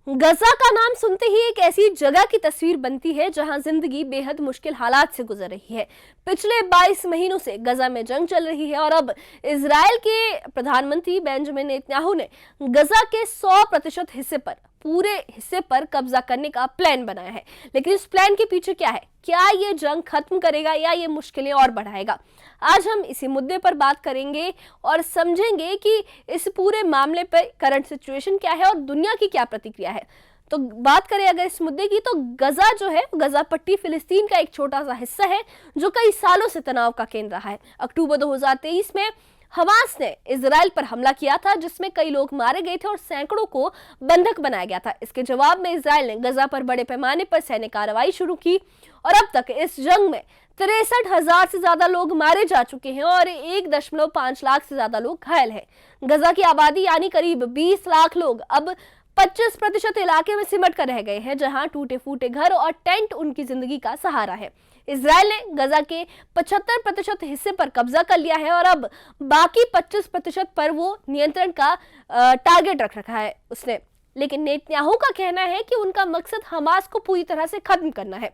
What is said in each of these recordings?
गजा का नाम सुनते ही एक ऐसी जगह की तस्वीर बनती है जहां जिंदगी बेहद मुश्किल हालात से गुजर रही है। पिछले 22 महीनों से गजा में जंग चल रही है और अब इजराइल के प्रधानमंत्री बेंजामिन नेतन्याहू ने गजा के 100% हिस्से पर पूरे हिस्से पर कब्जा करने का प्लान बनाया है। लेकिन इस प्लान के पीछे क्या है? क्या ये जंग खत्म करेगा या ये मुश्किलें और बढ़ाएगा? आज हम इसी मुद्दे पर बात करेंगे और समझेंगे कि इस पूरे मामले पर करंट सिचुएशन क्या है और दुनिया की क्या प्रतिक्रिया है। तो बात करें अगर इस मुद्दे की, तो गजा जो है, गजा पट्टी फिलिस्तीन का एक छोटा सा हिस्सा है जो कई सालों से तनाव का केंद्र रहा है। अक्टूबर 2023 में हमास ने इजराइल पर हमला किया था जिसमें कई लोग मारे गए थे और सैकड़ों को बंधक बनाया गया था। इसके जवाब में इजराइल ने गजा पर बड़े पैमाने पर सैन्य कार्रवाई शुरू की और अब तक इस जंग में 63,000 से ज्यादा लोग मारे जा चुके हैं और 1.5 लाख से ज्यादा लोग घायल हैं। गजा की आबादी यानी करीब 20 लाख लोग अब 25% इलाके में सिमट कर रह गए हैं, जहां टूटे फूटे घर और टेंट उनकी जिंदगी का सहारा है। इजराइल ने गजा के 75% हिस्से पर कब्जा कर लिया है और अब बाकी 25% पर वो नियंत्रण का टारगेट रख रखा है उसने। लेकिन नेतन्याहू का कहना है कि उनका मकसद हमास को पूरी तरह से खत्म करना है।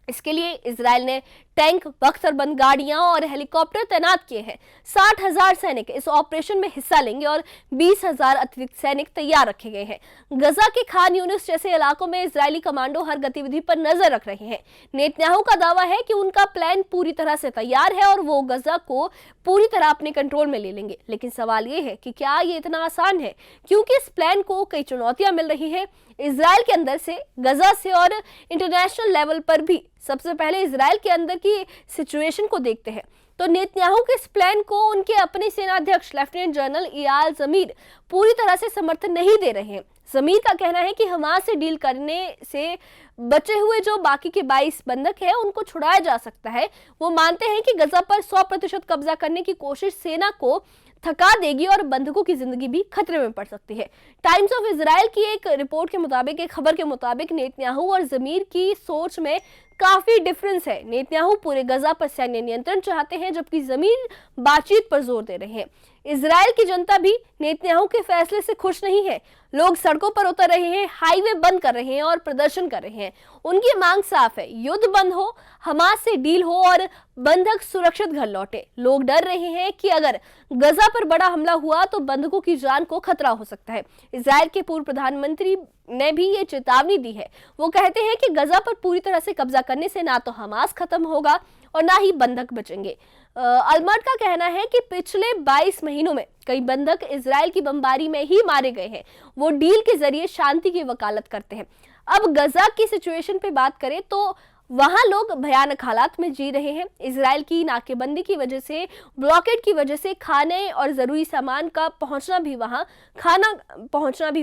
इसके लिए इजराइल ने टैंक, बख्तरबंद गाड़ियां और हेलीकॉप्टर तैनात किए हैं। 60,000 सैनिक इस ऑपरेशन में हिस्सा लेंगे और 20,000 अतिरिक्त सैनिक तैयार रखे गए हैं। गजा के खान यूनिस जैसे इलाकों में इजरायली कमांडो हर गतिविधि पर नजर रख रहे हैं। नेतन्याहू का दावा है कि उनका प्लान पूरी तरह से तैयार है और वो गजा को पूरी तरह अपने कंट्रोल में ले लेंगे। लेकिन सवाल ये है कि क्या ये इतना आसान है, क्योंकि इस प्लान को कई चुनौतियां मिल रही है इजराइल के अंदर से, गजा से और इंटरनेशनल लेवल पर भी। सबसे पहले इजराइल के अंदर की सिचुएशन को देखते हैं। तो नेतन्याहू के इस प्लान को उनके अपने सेनाध्यक्ष लेफ्टिनेंट जनरल इयाल ज़मीर पूरी तरह से समर्थन नहीं दे रहे हैं। ज़मीर का कहना है कि हमास से डील करने से बचे हुए जो बाकी के 22 बंधक हैं उनको छुड़ाया जा सकता है। वो मानते हैं कि गजा पर 100% कब्जा करने की कोशिश सेना को थका देगी और बंधकों की जिंदगी भी खतरे में पड़ सकती है। टाइम्स ऑफ इजराइल की एक रिपोर्ट के मुताबिक, एक खबर के मुताबिक, नेतन्याहू और ज़मीर की सोच में काफी डिफरेंस है। नेतन्याहू पूरे गजा पर सैन्य नियंत्रण चाहते हैं जबकि ज़मीर बातचीत पर जोर दे रहे हैं। इजराइल की जनता भी नेतन्याहू के फैसले से खुश नहीं है। लोग सड़कों पर उतर रहे हैं, हाईवे बंद कर रहे हैं और प्रदर्शन कर रहे हैं। उनकी मांग साफ है, युद्ध बंद हो, हमास से डील हो और बंधक सुरक्षित घर लौटे। लोग डर रहे हैं कि अगर गजा पर बड़ा हमला हुआ तो बंधकों की जान को खतरा हो सकता है। इजराइल के पूर्व प्रधानमंत्री ने भी ये चेतावनी दी है। वो कहते हैं कि गजा पर पूरी तरह से कब्जा करने से ना तो हमास खत्म होगा और ना ही बंधक बचेंगे। अलमर्ट का कहना है कि पिछले 22 महीनों में कई बंधक इजराइल की बमबारी में ही मारे गए हैं। वो डील के जरिए शांति की वकालत करते हैं। अब गजा की सिचुएशन पे बात करें तो वहां लोग भयानक हालात में जी रहे हैं। इजराइल की नाकेबंदी की वजह से, ब्लॉकेड की वजह से खाने और जरूरी सामान का पहुंचना भी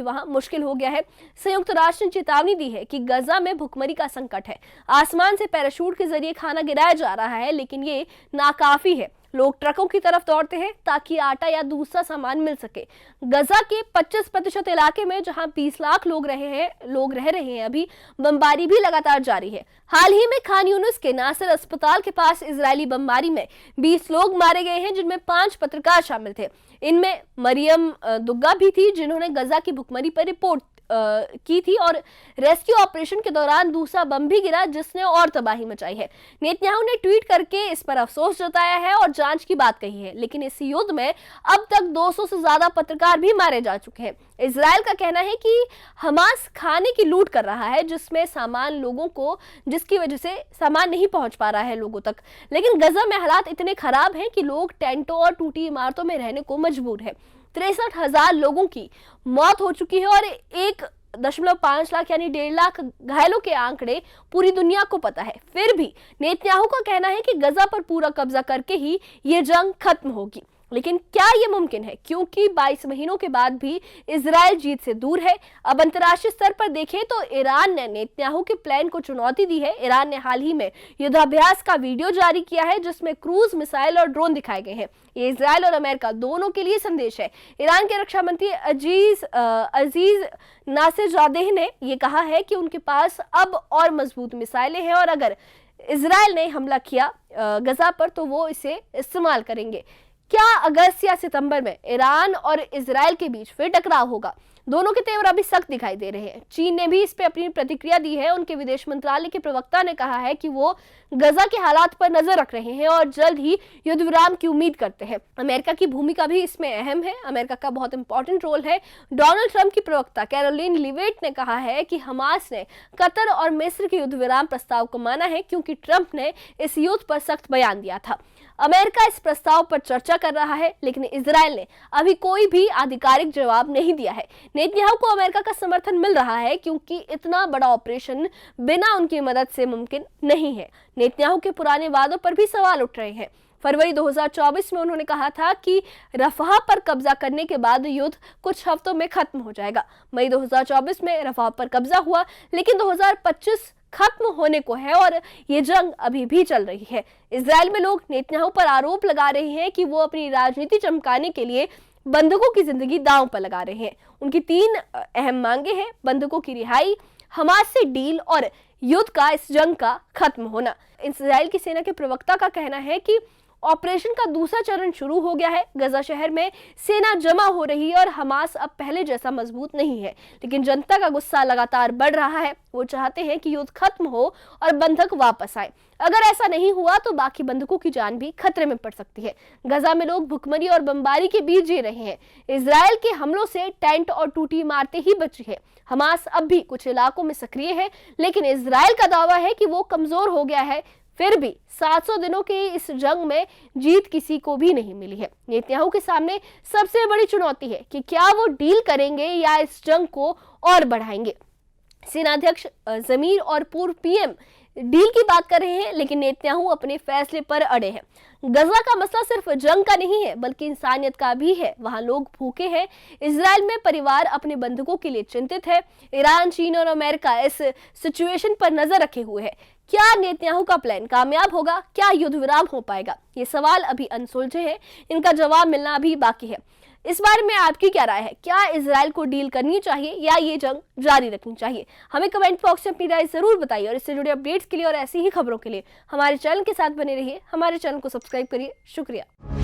वहां मुश्किल हो गया है। संयुक्त राष्ट्र ने चेतावनी दी है कि गजा में भुखमरी का संकट है। आसमान से पैराशूट के जरिए खाना गिराया जा रहा है, लेकिन ये नाकाफी है। लोग ट्रकों की तरफ दौड़ते हैं ताकि आटा या दूसरा सामान मिल सके। गजा के 25% इलाके में जहां 20 लाख लोग रह रहे हैं, अभी बमबारी भी लगातार जारी है। हाल ही में खान यूनिस के नासर अस्पताल के पास इजरायली बमबारी में 20 लोग मारे गए हैं, जिनमें 5 पत्रकार शामिल थे। इनमें मरियम दुग्गा भी थी, जिन्होंने गजा की भुखमरी पर रिपोर्ट की थी और रेस्क्यू ऑपरेशन के दौरान दूसरा बम भी गिरा जिसने और तबाही मचाई है। नेतन्याहू ने ट्वीट करके इस पर अफसोस जताया है और जांच की बात कही है। लेकिन इस युद्ध में अब तक 200 से ज्यादा पत्रकार भी मारे जा चुके हैं। इजराइल का कहना है कि हमास खाने की लूट कर रहा है, जिसकी वजह से सामान नहीं पहुंच पा रहा है लोगों तक। लेकिन गजा में हालात इतने खराब हैं कि लोग टेंटों और टूटी इमारतों में रहने को मजबूर है। 63,000 लोगों की मौत हो चुकी है और 1.5 लाख यानी 1.5 लाख घायलों के आंकड़े पूरी दुनिया को पता है। फिर भी नेतन्याहू का कहना है कि गजा पर पूरा कब्जा करके ही ये जंग खत्म होगी। लेकिन क्या ये मुमकिन है? क्योंकि 22 महीनों के बाद भी इजराइल जीत से दूर है। अब अंतर्राष्ट्रीय स्तर पर देखें तो ईरान ने नेतन्याहू के प्लान को चुनौती दी है। ईरान ने हाल ही में युद्धाभ्यास का वीडियो जारी किया है जिसमें क्रूज मिसाइल और ड्रोन दिखाए गए हैं। ये इजराइल और अमेरिका दोनों के लिए संदेश है। ईरान के रक्षा मंत्री अजीज नासिरजादेह ने यह कहा है कि उनके पास अब और मजबूत मिसाइलें हैं और अगर इजराइल ने हमला किया गजा पर तो वो इसे इस्तेमाल करेंगे। क्या अगस्त या सितंबर में ईरान और इजराइल के बीच फिर टकराव होगा? दोनों के तेवर अभी सख्त दिखाई दे रहे हैं। चीन ने भी इस पे अपनी प्रतिक्रिया दी है। उनके विदेश मंत्रालय के प्रवक्ता ने कहा है कि वो गजा के हालात पर नजर रख रहे हैं और जल्द ही युद्ध विराम की उम्मीद करते हैं। अमेरिका की भूमिका भी इसमें अहम है। अमेरिका का बहुत इंपॉर्टेंट रोल है। डोनाल्ड ट्रंप की प्रवक्ता कैरोलिन लिवेट ने कहा है कि हमास ने कतर और मिस्र के युद्ध विराम प्रस्ताव को माना है क्योंकि ट्रंप ने इस युद्ध पर सख्त बयान दिया था। अमेरिका इस प्रस्ताव पर चर्चा कर रहा है, लेकिन इजराइल ने अभी कोई भी आधिकारिक जवाब नहीं दिया है। नेतन्याहू को अमेरिका का समर्थन मिल रहा है क्योंकि इतना बड़ा ऑपरेशन बिना उनकी मदद से मुमकिन नहीं है। नेतन्याहू के पुराने वादों पर भी सवाल उठ रहे हैं। फरवरी 2024 में उन्होंने कहा था कि रफाह पर कब्जा करने के बाद युद्ध कुछ हफ्तों में खत्म हो जाएगा। मई 2024 में रफाह पर कब्जा हुआ, लेकिन 2025 खत्म होने को है और ये जंग अभी भी चल रही है। इजराइल में लोग नेतन्याहू पर आरोप लगा रहे हैं कि वो अपनी राजनीति चमकाने के लिए बंधकों की जिंदगी दांव पर लगा रहे हैं। उनकी 3 अहम मांगे हैं: बंधकों की रिहाई, हमास से डील और युद्ध का इस जंग का खत्म होना। इजराइल की सेना के प्रवक्ता का कहना है कि ऑपरेशन का दूसरा चरण शुरू हो गया है। गजा शहर में सेना जमा हो रही है और हमास अब पहले जैसा मजबूत नहीं है, लेकिन जनता का गुस्सा लगातार बढ़ रहा है। वो चाहते हैं कि युद्ध खत्म हो और बंधक वापस आए। अगर ऐसा नहीं हुआ तो बाकी बंधकों की जान भी खतरे में पड़ सकती है। गजा में लोग भुखमरी और बमबारी के बीच जी रहे हैं। इजराइल के हमलों से टेंट और टूटी इमारतें ही बची है। हमास अब भी कुछ इलाकों में सक्रिय है, लेकिन इजराइल का दावा है कि वो कमजोर हो गया है। फिर भी 700 दिनों की इस जंग में जीत किसी को भी नहीं मिली है। नेतन्याहू के सामने सबसे बड़ी चुनौती है कि क्या वो डील करेंगे या इस जंग को और बढ़ाएंगे। सेनाध्यक्ष जमीर और पूर्व पीएम डील की बात कर रहे हैं, लेकिन नेतन्याहू अपने फैसले पर अड़े हैं। गजा का मसला सिर्फ जंग का नहीं है, बल्कि इंसानियत का भी है। वहां लोग भूखे हैं। इजराइल में परिवार अपने बंधकों के लिए चिंतित है। ईरान, चीन और अमेरिका इस सिचुएशन पर नजर रखे हुए है। क्या नेतन्याहू का प्लान कामयाब होगा? क्या युद्ध विराम हो पाएगा? ये सवाल अभी अनसुलझे हैं। इनका जवाब मिलना अभी बाकी है। इस बारे में आपकी क्या राय है? क्या इजराइल को डील करनी चाहिए या ये जंग जारी रखनी चाहिए? हमें कमेंट बॉक्स में अपनी राय जरूर बताइए और इससे जुड़े अपडेट्स के लिए और ऐसी ही खबरों के लिए हमारे चैनल के साथ बने रहिए। हमारे चैनल को सब्सक्राइब करिए। शुक्रिया।